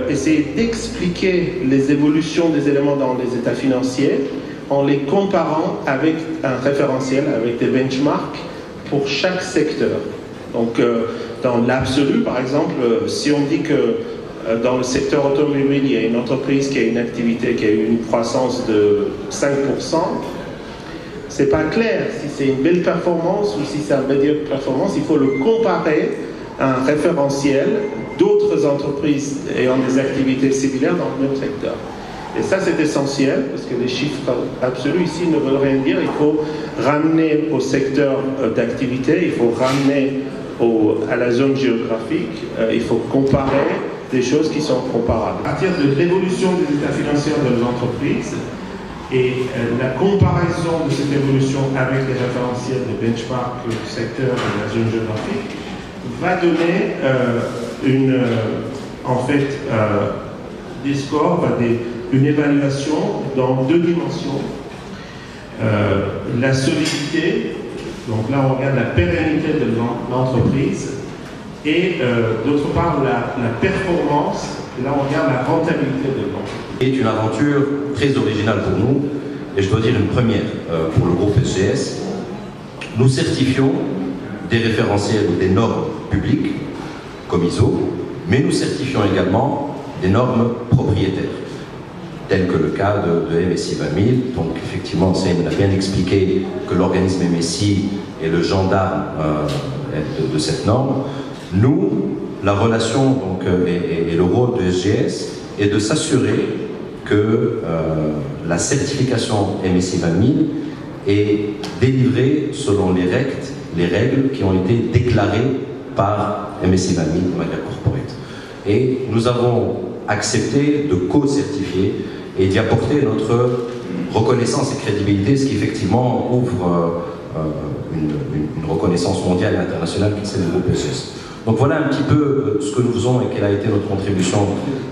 essayer d'expliquer les évolutions des éléments dans les états financiers en les comparant avec un référentiel, avec des benchmarks pour chaque secteur. Donc, dans l'absolu, par exemple, si on dit que dans le secteur automobile, il y a une entreprise qui a une activité qui a eu une croissance de 5%, c'est pas clair si c'est une belle performance ou si c'est une médiocre performance. Il faut le comparer à un référentiel d'autres entreprises ayant des activités similaires dans le même secteur. Et ça, c'est essentiel, parce que les chiffres absolus ici ne veulent rien dire. Il faut ramener au secteur d'activité, il faut ramener à la zone géographique, il faut comparer des choses qui sont comparables. À partir de l'évolution des états financiers de l'entreprise et la comparaison de cette évolution avec les référentiels de benchmark du secteur et de la zone géographique va donner des scores, une évaluation dans deux dimensions. La solidité, donc là on regarde la pérennité de l'entreprise, et d'autre part la performance, là on regarde la rentabilité de l'entreprise. C'est une aventure très originale pour nous, et je dois dire une première pour le groupe SGS. Nous certifions des référentiels ou des normes publiques, comme ISO, mais nous certifions également des normes propriétaires, telles que le cas de MSI 20000. Donc effectivement, Seine a bien expliqué que l'organisme MSI est le gendarme de cette norme. Nous, la relation donc, et le rôle de SGS est de s'assurer que la certification MSI 20000 est délivrée selon les règles qui ont été déclarées par MSI 20000 de manière corporate. Et nous avons accepté de co-certifier et d'y apporter notre reconnaissance et crédibilité, ce qui effectivement ouvre une reconnaissance mondiale et internationale qui est celle du groupe SGS. Donc voilà un petit peu ce que nous faisons et quelle a été notre contribution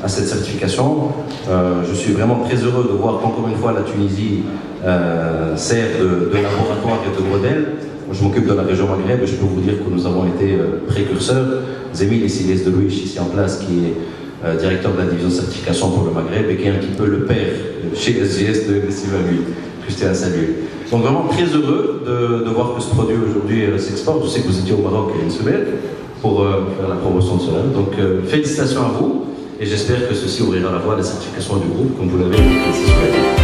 à cette certification. Je suis vraiment très heureux de voir qu'encore une fois la Tunisie sert de laboratoire et de modèle. Moi, je m'occupe de la région Maghreb et je peux vous dire que nous avons été précurseurs. Zemil et Siles de Louis ici en place, qui est directeur de la division certification pour le Maghreb et qui est un petit peu le père chez SGS de MSI 20000, que je tiens à saluer. Donc vraiment très heureux de voir que ce produit aujourd'hui s'exporte. Je sais que vous étiez au Maroc il y a une semaine pour faire la promotion de cela. Donc félicitations à vous et j'espère que ceci ouvrira la voie à la certification du groupe comme vous l'avez souhaité.